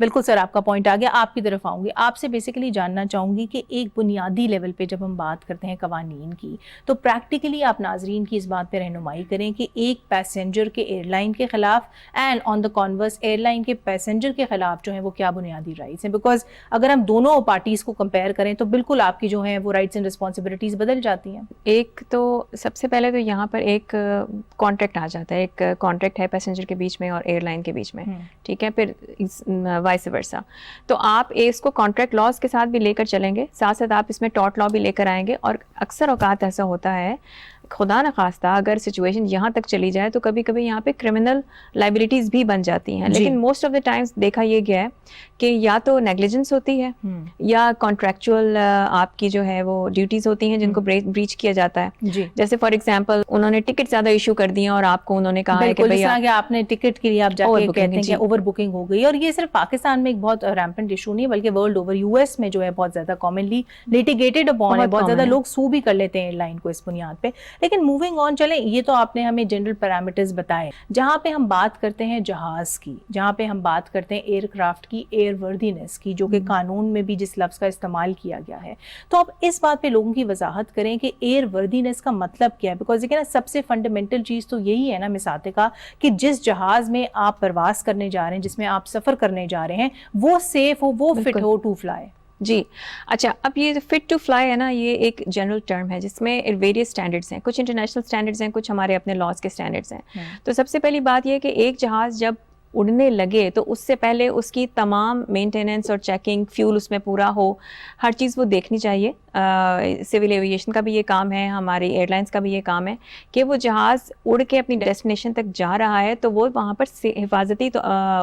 بالکل سر, آپ کا پوائنٹ آ گیا, آپ کی طرف آؤں گی. آپ سے بیسیکلی جاننا چاہوں گی کہ ایک بنیادی لیول پہ جب ہم بات کرتے ہیں قوانین کی, تو پریکٹیکلی آپ ناظرین کی اس بات پہ رہنمائی کریں کہ ایک پیسنجر کے ایئر لائن کے خلاف and on the converse airline کے پیسنجر کے خلاف جو ہیں وہ کیا بنیادی رائٹس ہیں, بیکاز اگر ہم دونوں پارٹیز کو کمپیئر کریں تو بالکل آپ کی جو ہیں وہ رائٹس اینڈ رسپانسبلٹیز بدل جاتی ہیں. ایک تو سب سے پہلے تو یہاں پر ایک کانٹریکٹ آ جاتا ہے, ایک کانٹریکٹ ہے پیسنجر کے بیچ میں اور ایئر لائن کے بیچ میں, ٹھیک ہے, پھر وائس ورسا. تو آپ اس کو کانٹریکٹ لاز کے ساتھ بھی لے کر چلیں گے, ساتھ ساتھ آپ اس میں ٹارٹ لا بھی لے کر آئیں گے. اور اکثر اوقات ایسا ہوتا ہے, خدا نخواستہ اگر سچویشن یہاں تک چلی جائے تو کبھی کبھی یہاں پہ کرمنل لائبلٹیز بھی بن جاتی ہیں. لیکن موسٹ آف دا ٹائمس دیکھا یہ گیا ہے کہ یا تو نیگلیجنس ہوتی ہے یا کانٹریکچوئل آپ کی جو ہے وہ ڈیوٹیز ہوتی ہیں جن کو بریچ کیا جاتا ہے. جیسے فار ایگزامپل انہوں نے ٹکٹ زیادہ ایشو کر دی ہیں اور آپ کو انہوں نے کہا ہے کہ بھئی آپ نے ٹکٹ کے لیے آپ جا کے کہتے ہیں کہ اوور بکنگ ہو گئی. اور یہ صرف پاکستان میں ایک بہت ریمپنٹ ایشو نہیں بلکہ ورلڈ اوور, یو ایس میں جو ہے بہت زیادہ کامنلی لیٹیگیٹڈ اپون ہے, بہت زیادہ لوگ سو بھی کر لیتے ہیں ایئر لائن کو اس بنیاد پہ. لیکن موونگ آن, چلیں یہ تو آپ نے ہمیں جنرل پیرامیٹرز بتائے. جہاں پہ ہم بات کرتے ہیں جہاز کی, جہاں پہ ہم بات کرتے ہیں ایئر کرافٹ کی ایئر وردینس کی, جو کہ قانون میں بھی جس لفظ کا استعمال کیا گیا ہے, تو آپ اس بات پہ لوگوں کی وضاحت کریں کہ ایئر وردینس کا مطلب کیا ہے. بیکاز دیکھیں نا, سب سے فنڈامنٹل چیز تو یہی ہے نا مساتے کا کہ جس جہاز میں آپ پرواز کرنے جا رہے ہیں, جس میں آپ سفر کرنے جا رہے ہیں, وہ سیف ہو, وہ فٹ ہو ٹو فلائی. جی اچھا, اب یہ فٹ ٹو فلائی ہے نا, یہ ایک جنرل ٹرم ہے جس میں ویریس اسٹینڈرڈس ہیں, کچھ انٹرنیشنل اسٹینڈرڈس ہیں, کچھ ہمارے اپنے لاز کے اسٹینڈرڈس ہیں. تو سب سے پہلی بات یہ ہے کہ ایک جہاز جب اڑنے لگے تو اس سے پہلے اس کی تمام مینٹیننس اور چیکنگ, فیول اس میں پورا ہو, ہر چیز وہ دیکھنی چاہیے. سول ایویشن کا بھی یہ کام ہے, ہماری ایئر لائنس کا بھی یہ کام ہے کہ وہ جہاز اڑ کے اپنی ڈیسٹینیشن تک جا رہا ہے تو وہ وہاں پر حفاظتی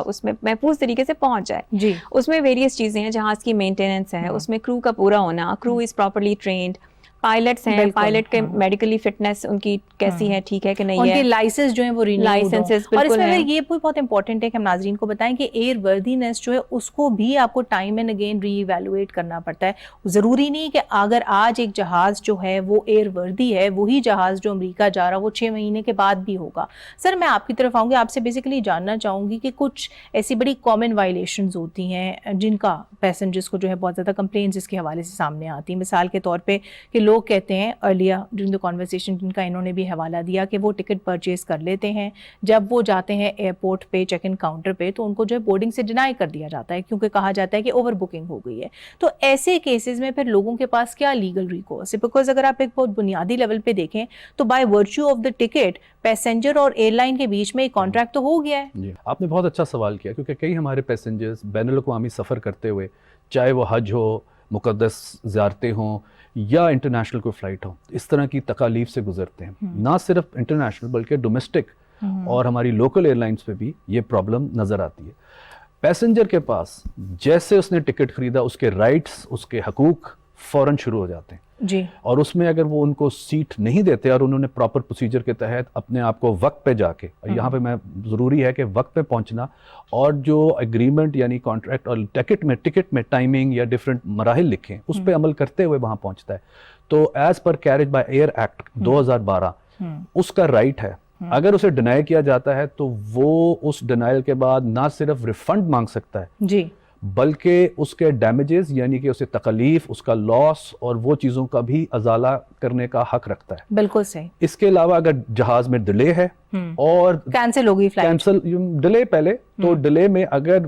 اس میں محفوظ طریقے سے پہنچ جائے. اس میں ویریس چیزیں ہیں, جہاز کی مینٹیننس ہے, اس میں کرو کا پورا ہونا, کرو از پراپرلی ٹرینڈ, پائلٹس ہیں, پائلٹ کے میڈیکلی فٹنس ان کی کیسی ہے, ٹھیک ہے کہ نہیں ہے, ان کے لائسنس جو ہیں وہ رینیو لائسنسز. اور اس میں یہ بہت امپورٹنٹ ہے کہ ہم ناظرین کو بتائیں کہ ایئر وردینس جو ہے اس کو بھی آپ کو time and again reevaluate کرنا پڑتا ہے. ضروری نہیں کہ اگر آج ایک جہاز جو ہے وہ ایئر وردی ہے, وہی جہاز جو امریکہ جا رہا وہ 6 مہینے کے بعد بھی ہوگا. سر میں آپ کی طرف آؤں گی, آپ سے بیسیکلی جاننا چاہوں گی کہ کچھ ایسی بڑی کامن وائلیشنز ہوتی ہیں جن کا پیسنجرز کو جو ہے بہت زیادہ کمپلینٹس اس کے حوالے سے سامنے آتی ہیں. مثال کے طور پہ کہ لوگ کہتے ہیں ارلیئر ڈیورنگ دا کنورسیشن, جن کا انہوں نے بھی حوالہ دیا, کہ وہ ٹکٹ پرچیز کر لیتے ہیں, جب وہ جاتے ہیں ایئرپورٹ پہ چیک ان کاؤنٹر پہ تو ان کو جو ہے بورڈنگ سے ڈینائی کر دیا جاتا ہے کیونکہ کہا جاتا ہے کہ اوور بکنگ ہو گئی ہے. تو ایسے کیسز میں پھر لوگوں کے پاس کیا لیگل ریکورس ہے؟ بیکاز اگر آپ ایک بہت بنیادی لیول پہ دیکھیں تو by virtue of the ticket passenger اور ایئر لائن کے بیچ میں ایک کانٹریکٹ تو ہو گیا ہے. جی, آپ نے بہت اچھا سوال کیا, کیونکہ کئی ہمارے پیسنجرز بین الاقوامی سفر کرتے ہوئے, چاہے وہ حج ہو, مقدس زیارتیں ہوں یا انٹرنیشنل کوئی فلائٹ ہو, اس طرح کی تکالیف سے گزرتے ہیں. نہ صرف انٹرنیشنل بلکہ ڈومیسٹک اور ہماری لوکل ایئر لائنس پہ بھی یہ پرابلم نظر آتی ہے. پیسنجر کے پاس جیسے اس نے ٹکٹ خریدا, اس کے رائٹس, اس کے حقوق فوراً شروع ہو جاتے ہیں. جی, اور اس میں اگر وہ ان کو سیٹ نہیں دیتے اور انہوں نے پراپر پروسیجر کے تحت اپنے آپ کو وقت پہ جا کے, یہاں پہ میں ضروری ہے کہ وقت پہ پہنچنا, اور جو ایگریمنٹ یعنی کانٹریکٹ اور ٹکٹ میں ٹائمنگ یا ڈفرینٹ مراحل لکھیں اس پہ عمل کرتے ہوئے وہاں پہنچتا ہے, تو as per carriage by air act 2012 اس کا رائٹ ہے. اگر اسے ڈینائی کیا جاتا ہے تو وہ اس ڈینائل کے بعد نہ صرف ریفنڈ مانگ سکتا ہے, جی, بلکہ اس کے ڈیمیجز یعنی کہ اسے تکلیف, اس کا لاس اور وہ چیزوں کا بھی ازالہ کرنے کا حق رکھتا ہے. بالکل صحیح. اس کے علاوہ اگر جہاز میں ڈیلے ہے اور کینسل ہوگی فلائٹ, کینسل ڈیلے پہلے, تو ڈیلے میں اگر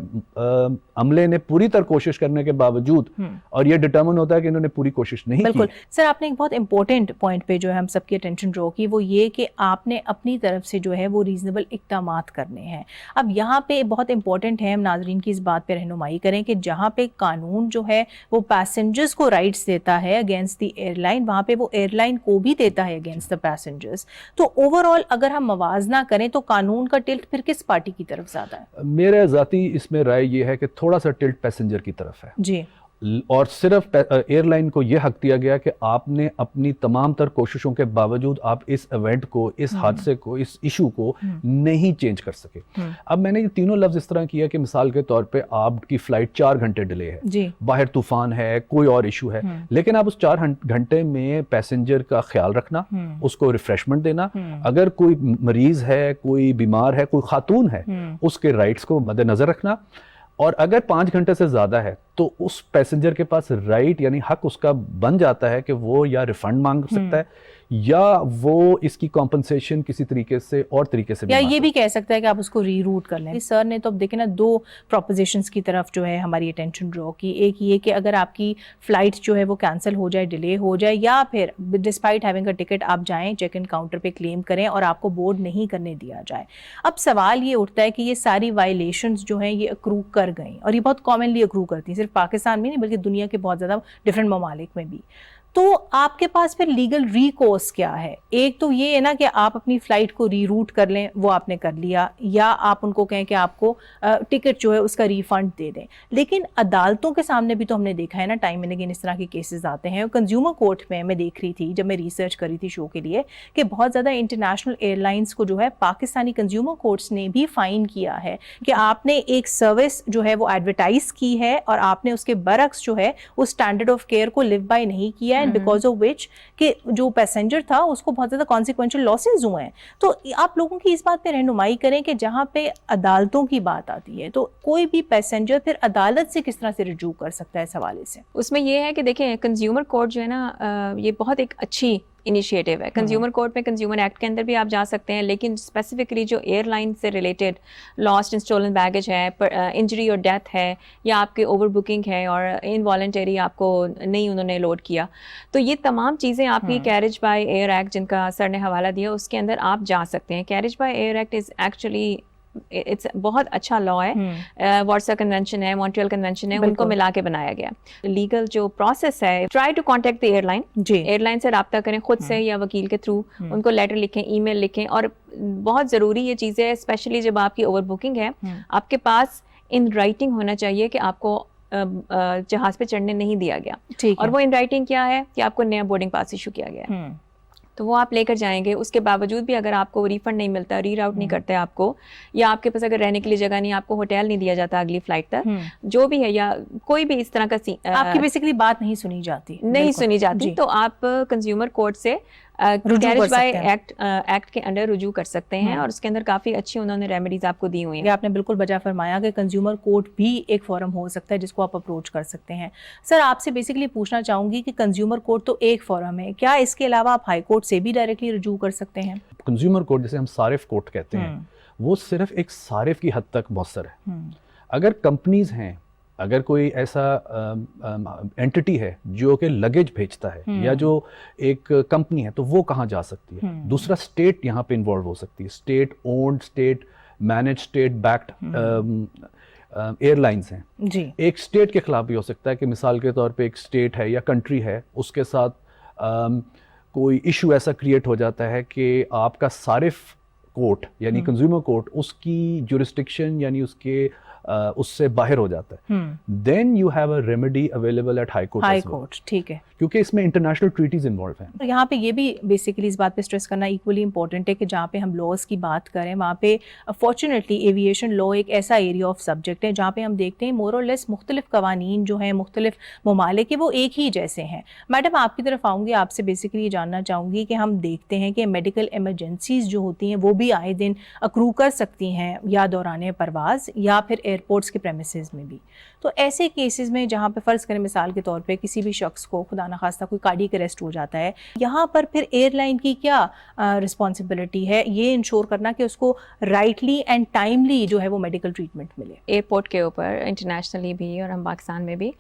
عملے نے پوری طرح کوشش کرنے کے باوجود, اور یہ ڈٹرمن ہوتا ہے کہ انہوں نے پوری کوشش نہیں کی. بالکل سر, آپ نے ایک بہت امپورٹنٹ پوائنٹ پہ جو ہے ہم سب کی اٹینشن ڈرا کی, وہ یہ کہ آپ نے اپنی طرف سے جو ہے وہ ریزنیبل اقدامات کرنے ہیں. اب یہاں پہ بہت امپورٹنٹ ہے ہم ناظرین کی اس بات پہ رہنمائی کریں کہ جہاں پہ قانون جو ہے وہ پیسنجرز کو رائٹس دیتا ہے اگینسٹ دی ایئر لائن, وہاں پہ وہ ایئر لائن کو بھی دیتا ہے اگینسٹ دا پیسنجرز. تو اوور آل اگر ہم موازنہ کریں تو قانون کا ٹلٹ پھر کس پارٹی کی طرف زیادہ ہے؟ میرے ذاتی اس میں رائے یہ ہے کہ تھوڑا سا ٹلٹ پیسنجر کی طرف ہے. جی, اور صرف ایئر لائن کو یہ حق دیا گیا کہ آپ نے اپنی تمام تر کوششوں کے باوجود آپ اس ایونٹ کو, اس حادثے کو, اس ایشو کو نہیں چینج کر سکے. اب میں نے یہ تینوں لفظ اس طرح کیا کہ مثال کے طور پہ آپ کی فلائٹ 4 گھنٹے ڈیلے ہے, باہر طوفان ہے, کوئی اور ایشو ہے, لیکن آپ اس 4 گھنٹے میں پیسنجر کا خیال رکھنا, اس کو ریفریشمنٹ دینا, اگر کوئی مریض ہے, کوئی بیمار ہے, کوئی خاتون ہے, اس کے رائٹس کو مد نظر رکھنا, اور اگر 5 گھنٹے سے زیادہ ہے تو اس پیسنجر کے پاس رائٹ یعنی حق اس کا بن جاتا ہے کہ وہ یا ریفنڈ مانگ سکتا ہے یا وہ اس کی کمپنسیشن کسی طریقے سے اور طریقے سے یا یہ بھی کہہ سکتا ہے کہ آپ اس کو ری روٹ کر لیں. سر نے تو اب دیکھیں نا 2 پروپوزیشنز کی طرف جو ہے ہماری اٹینشن ڈرا کی. ایک یہ کہ اگر آپ کی فلائٹ جو ہے وہ کینسل ہو جائے, ڈیلے ہو جائے, یا پھر ڈسپائٹ ہیونگ اے ٹکٹ آپ جائیں چیک ان کاؤنٹر پہ کلیم کریں اور آپ کو بورڈ نہیں کرنے دیا جائے. اب سوال یہ اٹھتا ہے کہ یہ ساری وائلیشنز جو ہیں یہ اکرو کر گئیں, اور یہ بہت کامنلی اکرو کرتی ہیں, صرف پاکستان میں نہیں بلکہ دنیا کے بہت زیادہ ڈفرینٹ ممالک میں بھی. تو آپ کے پاس پھر لیگل ریکورس کیا ہے؟ ایک تو یہ ہے نا کہ آپ اپنی فلائٹ کو ری روٹ کر لیں, وہ آپ نے کر لیا, یا آپ ان کو کہیں کہ آپ کو ٹکٹ جو ہے اس کا ریفنڈ دے دیں. لیکن عدالتوں کے سامنے بھی تو ہم نے دیکھا ہے نا ٹائم اینڈ اگین اس طرح کے کیسز آتے ہیں. کنزیومر کورٹ میں دیکھ رہی تھی جب میں ریسرچ کری تھی شو کے لیے کہ بہت زیادہ انٹرنیشنل ایئر لائنس کو جو ہے پاکستانی کنزیومر کورٹس نے بھی فائن کیا ہے کہ آپ نے ایک سروس جو ہے وہ ایڈورٹائز کی ہے اور آپ نے اس کے برعکس جو ہے اس اسٹینڈرڈ آف کیئر کو لیو بائی نہیں کیا ہے, بیکاز آف وچ کہ جو پیسنجر تھا اس کو بہت زیادہ کانسیکوینشل لاسز ہوئے ہیں. تو آپ لوگوں کی اس بات پہ رہنمائی کریں کہ جہاں پہ عدالتوں کی بات آتی ہے تو کوئی بھی پیسنجر پھر عدالت سے کس طرح سے رجوع کر سکتا ہے اس حوالے سے؟ اس میں یہ ہے کہ دیکھیں کنزیومر کورٹ جو ہے نا یہ بہت ایک اچھی انیشیٹو ہے. کنزیومر کورٹ میں کنزیومر ایکٹ کے اندر بھی آپ جا سکتے ہیں, لیکن اسپیسیفکلی جو ایئر لائن سے related last and stolen baggage ہے, انجری اور ڈیتھ ہے, یا آپ کے اوور بکنگ ہے اور انوالنٹری آپ کو نہیں انہوں نے لوڈ کیا, تو یہ تمام چیزیں آپ کی کیریج بائی ایئر ایکٹ جن کا سر نے حوالہ دیا اس کے اندر آپ جا سکتے ہیں. Carriage by air act is actually بہت اچھا لا ہے, وارسا کنونشن ہے, مونٹریل کنونشن ہے, ان کو ملا کے بنایا گیا. لیگل جو پروسیس ہے, try to contact the airline, airline سے رابطہ کریں خود سے یا وکیل کے تھرو, ان کو لیٹر لکھیں, ای میل لکھیں. اور بہت ضروری یہ چیز ہے اسپیشلی جب آپ کی اوور بکنگ ہے, آپ کے پاس ان رائٹنگ ہونا چاہیے کہ آپ کو جہاز پہ چڑھنے نہیں دیا گیا, اور وہ ان رائٹنگ کیا ہے کہ آپ کو نیا بورڈنگ پاس ایشو کیا گیا ہے, تو وہ آپ لے کر جائیں گے. اس کے باوجود بھی اگر آپ کو ریفنڈ نہیں ملتا, ری راؤٹ نہیں کرتے آپ کو, یا آپ کے پاس اگر رہنے کے لیے جگہ نہیں, آپ کو ہوٹل نہیں دیا جاتا اگلی فلائٹ تک, جو بھی ہے, یا کوئی بھی اس طرح کا آپ کی بیسیکلی بات نہیں سنی جاتی, تو آپ کنزیومر کورٹ سے کیریج بائی ایکٹ کے انڈر رجوع کر سکتے ہیں, اور اس کے اندر کافی اچھی انہوں نے ریمیڈیز آپ کو دی ہوئی ہیں. آپ نے بالکل بجا فرمایا کہ کنزیومر کورٹ بھی ایک فورم ہو سکتا ہے جس کو آپ اپروچ کر سکتے ہیں. سر آپ سے بیسیکلی پوچھنا چاہوں گی کہ کنزیومر کورٹ تو ایک فورم ہے, کیا اس کے علاوہ آپ ہائی کورٹ سے بھی ڈائریکٹلی رجوع کر سکتے ہیں؟ کنزیومر کورٹ جسے ہم صارف کورٹ کہتے ہیں وہ صرف ایک صارف کی حد تک مؤثر ہے. اگر کمپنیز ہیں, اگر کوئی ایسا اینٹی ہے جو کہ لگیج بھیجتا ہے یا جو ایک کمپنی ہے, تو وہ کہاں جا سکتی ہے؟ دوسرا اسٹیٹ یہاں پہ انوالو ہو سکتی ہے, state owned, state managed, state backed airlines ہیں. ایک اسٹیٹ کے خلاف بھی ہو سکتا ہے کہ مثال کے طور پہ ایک اسٹیٹ ہے یا کنٹری ہے, اس کے ساتھ کوئی ایشو ایسا کریٹ ہو جاتا ہے کہ آپ کا صارف کورٹ یعنی کنزیومر کورٹ اس کی جورسڈکشن یعنی اس کے اس سے باہر ہو جاتا ہے, then you have a remedy available at high court. ٹھیک ہے, کیونکہ اس میں انٹرنیشنل ٹریٹیز انوالو ہیں. یہاں پہ یہ بھی بیسیکلی اس بات پہ اسٹریس کرنا ایکولی امپورٹنٹ ہے کہ جہاں پہ ہم لاز کی بات کریں وہاں پہ فارچونیٹلی ایویشن لا ایک ایسا ایریا آف سبجیکٹ ہے جہاں پہ ہم دیکھتے ہیں مور اور لیس مختلف قوانین جو ہیں مختلف ممالک کے وہ ایک ہی جیسے ہیں. میڈم آپ کی طرف آؤں گی, آپ سے بیسیکلی یہ جاننا چاہوں گی کہ ہم دیکھتے ہیں کہ میڈیکل ایمرجنسیز جو ہوتی ہیں وہ بھی آئے دن اکرو کر سکتی ہیں یا دوران پرواز یا پھر ایئرپورٹس کے پریمیسز میں بھی. تو ایسے کیسز میں جہاں پہ فرض کریں مثال کے طور پہ کسی بھی شخص کو خدا نخواستہ کوئی کارڈیک اریسٹ ہو جاتا ہے, یہاں پر پھر ایئر لائن کی کیا رسپانسبلٹی ہے یہ انشور کرنا کہ اس کو رائٹلی اینڈ ٹائملی جو ہے وہ میڈیکل ٹریٹمنٹ ملے؟ ایئرپورٹ کے اوپر انٹرنیشنلی بھی اور ہم پاکستان میں بھی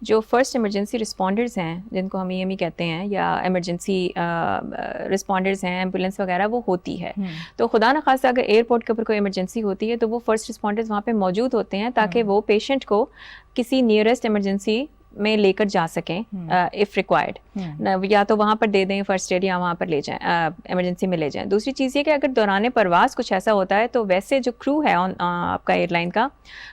جو فرسٹ ایمرجنسی رسپونڈرز ہیں جن کو ہم ای ایم ای کہتے ہیں یا ایمرجنسی رسپونڈرز ہیں, ایمبولینس وغیرہ وہ ہوتی ہے. تو خدا نخواستہ اگر ایئرپورٹ کے اوپر کوئی ایمرجنسی ہوتی ہے تو وہ فرسٹ رسپونڈرز وہاں پہ موجود ہوتے ہیں تاکہ وہ پیشنٹ کو کسی نیئرسٹ ایمرجنسی میں لے کر جا سکیں اف ریکوائرڈ، یا تو وہاں پر دے دیں فرسٹ ایڈ یا وہاں پر لے جائیں ایمرجنسی میں لے جائیں. دوسری چیز یہ کہ اگر دوران پرواز کچھ ایسا ہوتا ہے تو ویسے جو کرو ہے آپ کا ایئر لائن کا،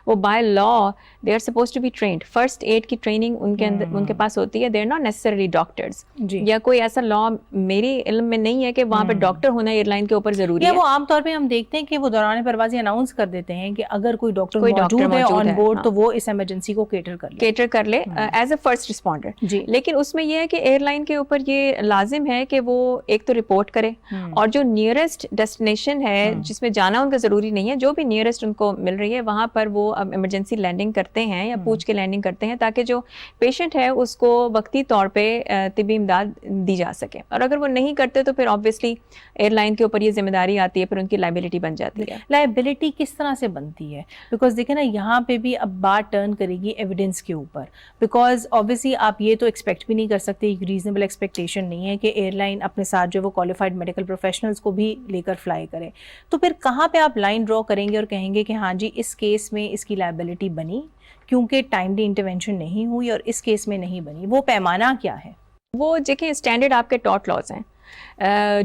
وہ by law they are suppose to be trained. First aid کی ٹریننگ ان کے پاس ہوتی ہے. They are not necessarily doctors, یا کوئی ایسا لا میری علم میں نہیں ہے کہ وہاں پہ ڈاکٹر ہونا ایئر لائن کے اوپر ضروری ہے. وہ عام طور پہ ہم دیکھتے ہیں کہ وہ دوران پرواز اناؤنس کر دیتے ہیں کہ اگر کوئی ڈاکٹر موجود ہے آن بورڈ تو وہ اس ایمرجنسی کو کیٹر کر لے ایز اے فرسٹ رسپونڈر. لیکن اس میں یہ ہے کہ ایئر لائن کے اوپر یہ لازم ہے کہ وہ ایک تو رپورٹ کرے، اور جو نیئرسٹ ڈیسٹینیشن ہے جس میں جانا ان کا ضروری نہیں ہے، جو بھی نیئرسٹ ان کو مل رہی ہے وہاں پر وہ ایمرجنسی لینڈنگ کرتے ہیں یا پوچھ کے لینڈنگ کرتے ہیں، تاکہ جو پیشنٹ ہے اس کو وقتی طور پہ طبی امداد دی جا سکے. اور اگر وہ نہیں کرتے تو پھر آبویسلی ایئر لائن کے اوپر یہ ذمہ داری آتی ہے، پھر ان کی لائبلٹی بن جاتی ہے. لائبلٹی کس طرح سے بنتی ہے؟ بیکاز دیکھیں نا یہاں پہ بھی اب بات ٹرن کرے گی ایویڈنس کے اوپر، بیکاز آبویسلی آپ یہ تو ایکسپیکٹ بھی نہیں کر سکتے، ایک ریزنیبل ایکسپیکٹیشن نہیں ہے کہ ایئر لائن اپنے ساتھ جو وہ کوالیفائڈ میڈیکل پروفیشنلز کو بھی لے کر فلائی کرے. تو پھر کہاں پہ آپ لائن ڈرا کریں گے اور کہیں گے کہ ہاں جی اس کیس میں اس کی لائبلٹی بنی کیونکہ ٹائملی انٹرونشن نہیں ہوئی، اور اس کیس میں نہیں بنی؟ وہ پیمانہ کیا ہے؟ وہ دیکھیں اسٹینڈرڈ آپ کے ٹاٹ لاز ہیں،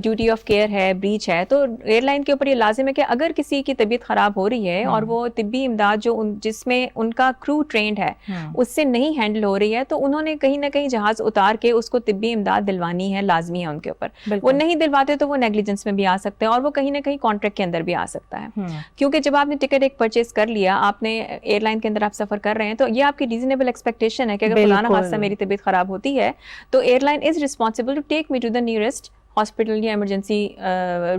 ڈیوٹی آف کیئر ہے، بریچ ہے. تو ایئر لائن کے اوپر یہ لازم ہے کہ اگر کسی کی طبیعت خراب ہو رہی ہے اور وہ طبی امداد جو جس میں ان کا کرو ٹرینڈ ہے اس سے نہیں ہینڈل ہو رہی ہے، تو انہوں نے کہیں نہ کہیں جہاز اتار کے اس کو طبی امداد دلوانی ہے، لازمی ہے ان کے اوپر. وہ نہیں دلواتے تو وہ نیگلیجنس میں بھی آ سکتے ہیں، اور وہ کہیں نہ کہیں کانٹریکٹ کے اندر بھی آ سکتا ہے. کیونکہ جب آپ نے ٹکٹ ایک پرچیز کر لیا، آپ نے ایئر لائن کے اندر آپ سفر کر رہے ہیں، تو یہ آپ کی ریزنیبل ایکسپیکٹیشن ہے کہ اگر فلانا حادثہ میری طبیعت خراب ہوتی ہے تو airline is responsible to take me to the nearest hospital یا ایمرجنسی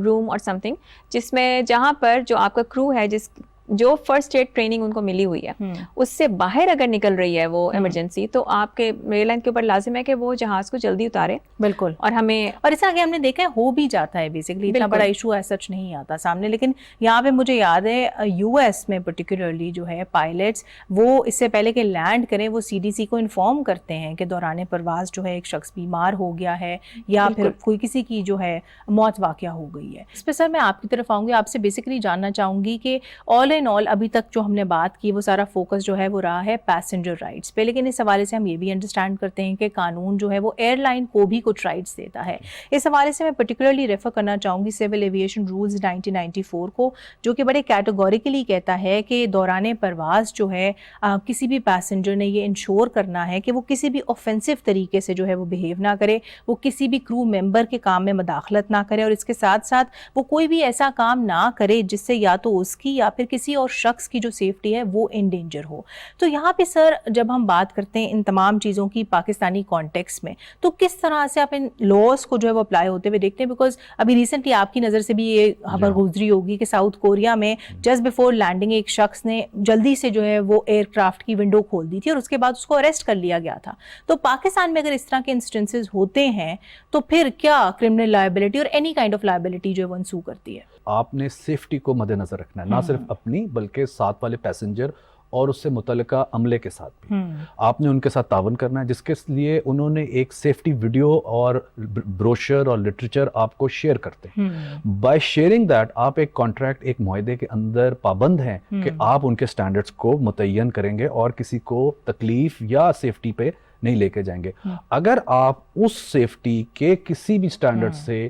روم اور سم تھنگ، جس میں جہاں پر جو آپ کا کرو ہے جو فرسٹ ایڈ ٹریننگ ان کو ملی ہوئی ہے اس سے باہر اگر نکل رہی ہے وہ ایمرجنسی، تو آپ کے ایئر لائن کے اوپر لازم ہے کہ وہ جہاز کو جلدی اتارے. بالکل. اور اس آگے ہم نے دیکھا ہے ہو بھی جاتا ہے بیسکلی، اتنا بڑا ایشو ایز سچ نہیں آتا سامنے. لیکن یہاں پہ مجھے یاد ہے یو ایس میں پرٹیکولرلی جو ہے پائلٹس وہ اس سے پہلے کہ لینڈ کریں وہ CDC کو انفارم کرتے ہیں کہ دوران پرواز جو ہے ایک شخص بیمار ہو گیا ہے یا پھر کوئی کسی کی جو ہے موت واقع ہو گئی ہے. اس پہ سر میں آپ کی طرف آؤں گی، آپ سے بیسکلی جاننا چاہوں گی کہ آل اینڈ آل ابھی تک جو ہم نے بات کی وہ سارا فوکس جو ہے وہ رہا ہے پیسنجر رائٹس پہ، لیکن اس حوالے سے ہم یہ بھی انڈرسٹینڈ کرتے ہیں کہ قانون جو ہے وہ ایئر لائن کو بھی کچھ رائٹس دیتا ہے. اس حوالے سے میں پرٹیکولرلی ریفر کرنا چاہوں گی سول ایویشن رولز 1994 کو، جو کہ بڑے کیٹیگوریکلی کہتا ہے کہ دوران پرواز جو ہے کسی بھی پیسنجر نے یہ انشور کرنا ہے کہ وہ کسی بھی اوفینسو طریقے سے جو ہے وہ بہیو نہ کرے، وہ کسی بھی کرو ممبر کے کام میں مداخلت نہ کرے، اور اس کے ساتھ ساتھ وہ کوئی بھی ایسا کام نہ کرے جس سے یا تو اس کی یا پھر کسی اور شخص کی جو سیفٹی ہے وہ ان ڈینجر ہو. تو یہاں پہ سر جب ہم بات کرتے ہیں ان تمام چیزوں کی پاکستانی کانٹیکس میں، تو کس طرح سے آپ ان لاز کو جو ہے وہ اپلائی ہوتے ہوئے دیکھتے ہیں؟ بیکاز ابھی ریسنٹلی آپ کی نظر سے بھی یہ خبر گزری ہوگی کہ ساؤتھ کوریا میں جسٹ بیفور لینڈنگ ایک شخص نے جلدی سے جو ہے وہ ایئر کرافٹ کی ونڈو کھول دی تھی اور اس کے بعد اس کو اریسٹ کر لیا گیا تھا. تو پاکستان میں اگر اس طرح کے انسٹنسز ہوتے ہیں تو پھر کیا کرمنل لائبلٹی اور اینی کائنڈ آف لائبلٹی جو ہے وہ انسو کرتی ہے؟ آپ نے سیفٹی کو مد نظر رکھنا ہے، نہ صرف اپنی بلکہ ساتھ والے پیسنجر اور اس سے متعلقہ عملے کے ساتھ بھی. آپ نے ان کے ساتھ تعاون کرنا ہے، جس کے لیے انہوں نے ایک سیفٹی ویڈیو اور بروشر اور لٹریچر آپ کو شیئر کرتے ہیں. بائی شیئرنگ دیٹ آپ ایک کانٹریکٹ، ایک معاہدے کے اندر پابند ہیں کہ آپ ان کے سٹینڈرڈز کو متعین کریں گے اور کسی کو تکلیف یا سیفٹی پہ نہیں لے کے جائیں گے. اگر آپ اس سیفٹی کے کسی بھی سٹینڈرڈ سے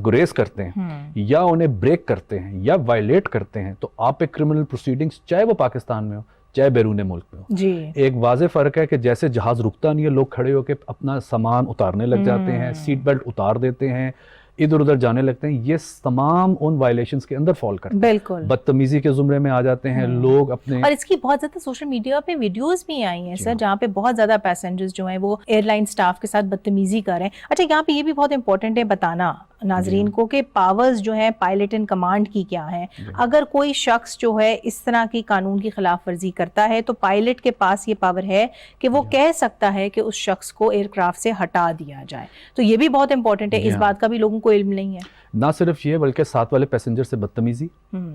گریز کرتے ہیں یا انہیں بریک کرتے ہیں یا وائلیٹ کرتے ہیں تو آپ پہ کرمنل پروسیڈنگز، چاہے وہ پاکستان میں ہو چاہے بیرون ملک میں ہو. ایک واضح فرق ہے کہ جیسے جہاز رکتا نہیں ہے، لوگ کھڑے ہو کے اپنا سامان اتارنے لگ جاتے ہیں، سیٹ بیلٹ اتار دیتے ہیں، ادھر ادھر جانے لگتے ہیں، یہ تمام ان وائلیشنز کے اندر فال کرتے ہیں. بالکل بدتمیزی کے زمرے میں آ جاتے ہیں لوگ اپنے. اور اس کی بہت زیادہ سوشل میڈیا پہ ویڈیوز بھی آئی ہیں سر جہاں پہ بہت زیادہ پیسنجرز جو ہیں وہ ایئر لائن سٹاف کے ساتھ بدتمیزی کر رہے ہیں. اچھا یہاں پہ یہ بھی بہت امپورٹنٹ ہے بتانا ناظرین کو کہ پاورز جو ہیں پائلٹ ان کمانڈ کی کیا ہیں. اگر کوئی شخص جو ہے اس طرح کی قانون کی خلاف ورزی کرتا ہے تو پائلٹ کے پاس یہ پاور ہے کہ وہ کہہ سکتا ہے کہ اس شخص کو ایئر کرافٹ سے ہٹا دیا جائے. تو یہ بھی بہت امپورٹنٹ ہے، اس بات کا بھی لوگوں کو علم نہیں ہے. نہ صرف یہ بلکہ ساتھ والے پیسنجر سے بدتمیزی،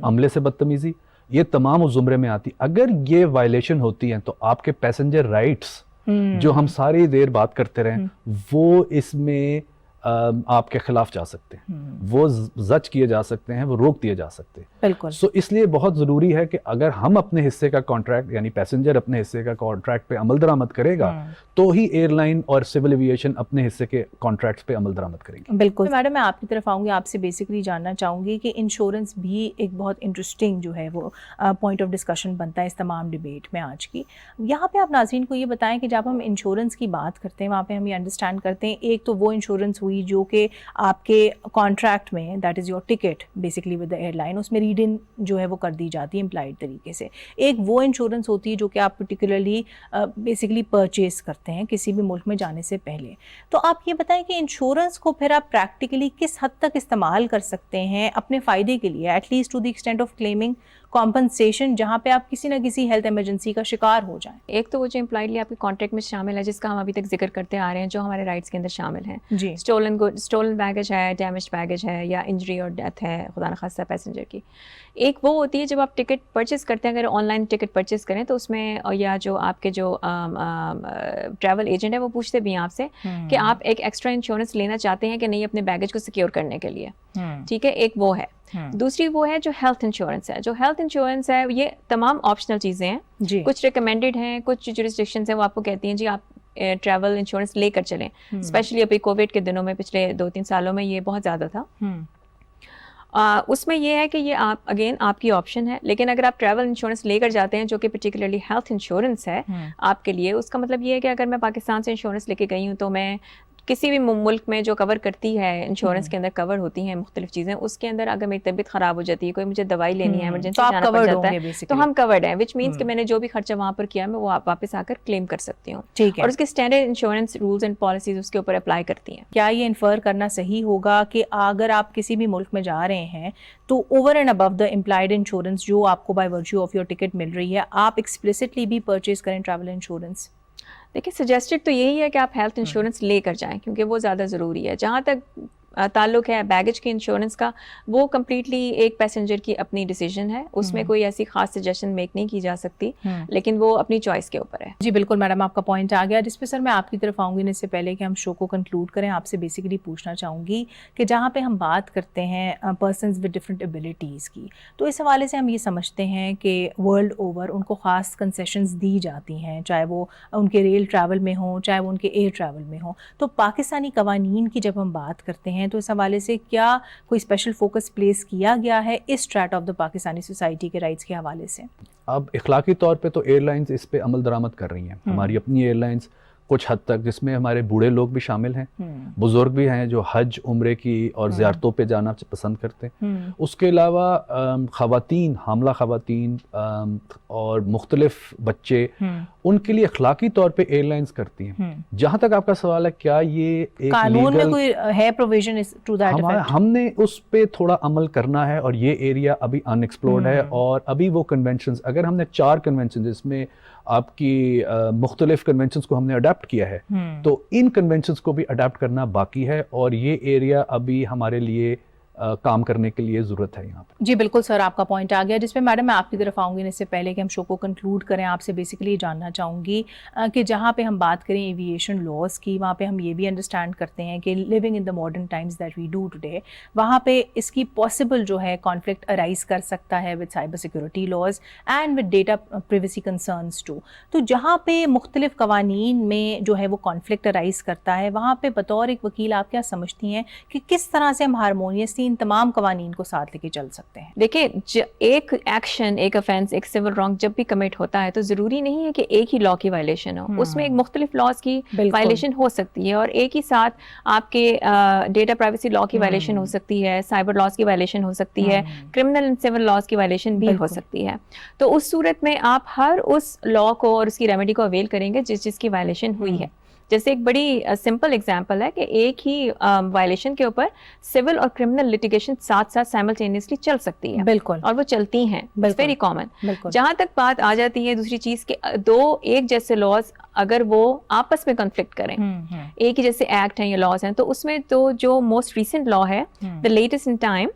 عملے سے بدتمیزی، یہ تمام اس زمرے میں آتی. اگر یہ وائلیشن ہوتی ہیں تو آپ کے پیسنجر رائٹس جو ہم ساری دیر بات کرتے رہے وہ اس میں آپ کے خلاف جا سکتے ہیں, وہ زج کیے جا سکتے ہیں, وہ روک دیے جا سکتے ہیں. بالکل. سو اس لیے بہت ضروری ہے کہ اگر ہم اپنے حصے کا کانٹریکٹ, یعنی پیسنجر اپنے حصے کا کانٹریکٹ پہ عمل درآمد کرے گا تو ہی ایئر لائن اور سول ایویشن اپنے حصے کے کانٹریکٹس پہ عمل درآمد کرے گی. بالکل. میڈم میں آپ کی طرف آؤں گی, آپ سے بیسکلی جاننا چاہوں گی کہ انشورنس بھی ایک بہت انٹرسٹنگ جو ہے وہ پوائنٹ آف ڈسکشن بنتا ہے اس تمام ڈبیٹ میں آج کی. یہاں پہ آپ ناظرین کو یہ بتائیں کہ جب ہم انشورنس کی بات کرتے ہیں وہاں پہ ہم یہ انڈرسٹینڈ کرتے ہیں, ایک تو وہ انشورنس ہوئی جو کہ آپ کے کانٹریکٹ میں, that is your ticket basically with the airline, اس میں ریڈ ان جو ہے وہ کر دی جاتی ہے امپلائڈ طریقے سے. ایک وہ انشورنس ہوتی ہے جو کہ آپ پرٹیکولرلی بیسکلی پرچیز کرتے ہیں کسی بھی ملک میں جانے سے پہلے. تو آپ یہ بتائیں کہ انشورنس کو پھر آپ پریکٹیکلی کس حد تک استعمال کر سکتے ہیں اپنے فائدے کے لیے, at least to the extent of claiming compensation, جہاں پہ آپ کسی نہ کسی ہیلتھ ایمرجنسی کا شکار ہو جائیں. ایک تو وہ جو امپلائڈلی آپ کے کانٹریکٹ میں شامل ہے, جس کا ہم ابھی تک ذکر کرتے آ رہے ہیں, جو ہمارے رائٹس کے اندر شامل ہیں. جی. اسٹولن بیگیج ہے, ڈیمیج بیگیج ہے, یا انجری اور ڈیتھ ہے خدا نخواستہ پیسنجر کی. ایک وہ ہوتی ہے جب آپ ٹکٹ پرچیز کرتے ہیں, اگر آن لائن ٹکٹ پرچیز کریں تو اس میں, یا جو آپ کے جو ٹریول ایجنٹ ہے وہ پوچھتے بھی ہیں آپ سے کہ آپ ایک ایکسٹرا انشورنس لینا چاہتے ہیں کہ نہیں اپنے بیگیج کو سیکیور کرنے کے لیے. ٹھیک ہے, ایک وہ ہے. دوسری وہ ہے جو ہیلتھ انشورنس ہے. جو ہیلتھ انشورنس ہے یہ تمام آپشنل چیزیں ہیں, کچھ ریکمینڈیڈ ہیں, کچھ جورسڈکشنز ہیں وہ آپ کو کہتی ہیں جی آپ ٹریول انشورنس لے کر چلیں. اسپیشلی ابھی کووڈ کے دنوں میں پچھلے 2-3 سالوں میں یہ بہت زیادہ تھا. اس میں یہ ہے کہ یہ آپ اگین آپ کی آپشن ہے, لیکن اگر آپ ٹریول انشورنس لے کر جاتے ہیں جو کہ پرٹیکولرلی ہیلتھ انشورنس ہے آپ کے لیے, اس کا مطلب یہ ہے کہ اگر میں پاکستان سے انشورنس لے کے گئی ہوں تو میں کسی بھی ملک میں جو کور کرتی ہے انشورنس کے اندر کور ہوتی ہیں مختلف چیزیں, اس کے اندر اگر میری طبیعت خراب ہو جاتی ہے, کوئی مجھے دوائی لینی ہے, ایمرجنسی جانا پڑ جاتا ہے, تو ہم کورڈ ہیں, وچ مینس کہ میں نے جو بھی خرچہ وہاں پر کیا میں وہ واپس آ کر کلیم کر سکتی ہوں. اور اس کے standard insurance rules and policies اس کے اوپر اپلائی کرتی ہیں. کیا یہ انفر کرنا صحیح ہوگا کہ اگر آپ کسی بھی ملک میں جا رہے ہیں تو over and above the implied insurance جو آپ کو by virtue of your ticket مل رہی ہے, آپ ایکسپلسٹلی بھی پرچیز کریں ٹریول انشورنس؟ دیکھیں سجیسٹڈ تو یہی ہے کہ آپ ہیلتھ انشورنس لے کر جائیں کیونکہ وہ زیادہ ضروری ہے. جہاں تک تعلق ہے بیگیج کے انشورنس کا, وہ کمپلیٹلی ایک پیسنجر کی اپنی ڈیسیجن ہے, اس میں کوئی ایسی خاص سجیشن میک نہیں کی جا سکتی, لیکن وہ اپنی چوائس کے اوپر ہے. جی بالکل میڈم, آپ کا پوائنٹ آ گیا, جس پہ سر میں آپ کی طرف آؤں گی. اس سے پہلے کہ ہم شو کو کنکلوڈ کریں, آپ سے بیسیکلی پوچھنا چاہوں گی کہ جہاں پہ ہم بات کرتے ہیں پرسنز ود ڈفرینٹ ایبلٹیز کی, تو اس حوالے سے ہم یہ سمجھتے ہیں کہ ورلڈ اوور ان کو خاص کنسیشنز دی جاتی ہیں, چاہے وہ ان کے ریل ٹریول میں ہوں چاہے وہ ان کے ایئر ٹریول میں ہوں. تو پاکستانی قوانین کی جب ہم بات کرتے ہیں تو اس حوالے سے کیا کوئی اسپیشل فوکس پلیس کیا گیا ہے اس street of the Pakistani society کے رائٹس کے حوالے سے؟ اب اخلاقی طور پہ تو ایئر لائنز اس پہ عمل درآمد کر رہی ہیں, ہماری اپنی ایئر لائنز کچھ حد تک, جس میں ہمارے بوڑھے لوگ بھی شامل ہیں, بزرگ بھی ہیں جو حج عمرے کی اور زیارتوں پہ جانا پسند کرتے ہیں. اس کے علاوہ خواتین, حاملہ خواتین اور مختلف بچے, ان کے لیے اخلاقی طور پہ ایئر لائنز کرتی ہیں. جہاں تک آپ کا سوال ہے کیا یہ ایک قانون میں کوئی ہے پروویژن ٹو دیٹ افیکٹ؟ ہم نے اس پہ تھوڑا عمل کرنا ہے, اور یہ ایریا ابھی ان ایکسپلورڈ ہے, اور ابھی وہ کنونشنز, اگر ہم نے 4 کنونشنز جس میں آپ کی مختلف کنونشنز کو ہم نے اڈاپٹ کیا ہے, تو ان کنونشنز کو بھی اڈاپٹ کرنا باقی ہے, اور یہ ایریا ابھی ہمارے لیے کام کرنے کے لیے ضرورت ہے یہاں پر. جی بالکل سر, آپ کا پوائنٹ آ گیا, جس پہ میڈم میں آپ کی طرف آؤں گی. اس سے پہلے کہ ہم شو کو کنکلوڈ کریں, آپ سے بیسیکلی جاننا چاہوں گی کہ جہاں پہ ہم بات کریں ایویشن لاز کی, وہاں پہ ہم یہ بھی انڈرسٹینڈ کرتے ہیں کہ living in the modern times that we do today, وہاں پہ اس کی پاسبل جو ہے کانفلکٹ ارائز کر سکتا ہے with cyber security laws and with data privacy concerns too. تو جہاں پہ مختلف قوانین میں جو ہے وہ کانفلکٹ ارائز کرتا ہے, وہاں پہ بطور ایک وکیل آپ کیا سمجھتی ہیں کہ کس طرح سے ہم ہارمونیسلی ان تمام قوانین کو ساتھ لے کے چل سکتے ہیں؟ دیکھیں ایک ایکشن, ایک افینس, ایک سول رانگ جب بھی کمٹ ہوتا ہے تو ضروری نہیں ہے کہ ایک ہی لا کی وائلیشن ہو, اس میں ایک مختلف لاز کی وائلیشن ہو سکتی ہے, اور ایک ہی ساتھ آپ کے ڈیٹا پرائیویسی لا کی وائلیشن ہو سکتی ہے, سائبر لاز کی وائلیشن ہو سکتی ہے, کرمنل اینڈ سول لاز کی وائلیشن بھی ہو سکتی ہے. تو اس صورت میں آپ ہر اس لا کو اور اس کی ریمیڈی کو اویل کریں گے جس کی وائلیشن ہوئی ہے. جیسے ایک بڑی سمپل اگزامپل ہے کہ ایک ہی وائلیشن کے اوپر سول اور کرمنل لیٹیگیشن ساتھ ساتھ سائملٹینیسلی چل سکتی ہے. بالکل, اور وہ چلتی ہیں, ویری کامن. جہاں تک بات آ جاتی ہے دوسری چیز کے, 2 ایک جیسے لاز اگر وہ آپس میں کنفلکٹ کریں, ایک ہی جیسے ایکٹ ہیں یا لاز ہیں, تو اس میں تو جو موسٹ ریسنٹ لا ہے, دا لیٹسٹ ان ٹائم,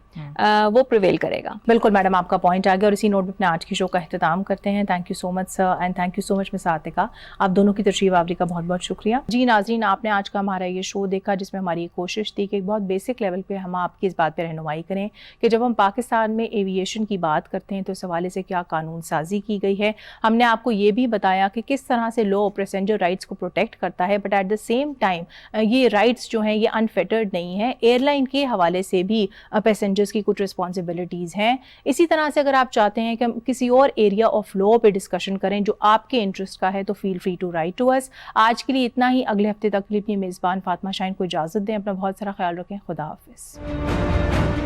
وہ پریویل کرے گا. بالکل میڈم آپ کا پوائنٹ آ گیا اور اسی نوٹ پہ اپنے آج کی شو کا اختتام کرتے ہیں. Thank you so much sir and thank you so much miss Atiqa, آپ دونوں کی تشریف آوری کا بہت بہت شکریہ. جی ناظرین, آپ نے آج کا ہمارا یہ شو دیکھا جس میں ہماری کوشش تھی کہ ایک بہت بیسک لیول پہ ہم آپ کی اس بات پہ رہنمائی کریں کہ جب ہم پاکستان میں ایویشن کی بات کرتے ہیں تو اس حوالے سے کیا قانون سازی کی گئی ہے. ہم نے آپ کو یہ بھی بتایا کہ کس طرح سے لا پیسنجر رائٹس کو پروٹیکٹ کرتا ہے, but at the same time یہ رائٹس جو ہیں یہ انفیٹرڈ نہیں ہیں. ایئر لائن کے حوالے سے بھی پیسنجرز کی کچھ رسپانسبلٹیز ہیں. اسی طرح سے اگر آپ چاہتے ہیں کہ ہم کسی اور ایریا آف لا پہ ڈسکشن کریں جو آپ کے انٹرسٹ کا ہے تو feel free to write to us. آج کے لیے اتنا ہی. اگلے ہفتے تک کے لیے اپنی میزبان فاطمہ شاہین کو اجازت دیں. اپنا بہت سارا خیال رکھیں. خدا حافظ.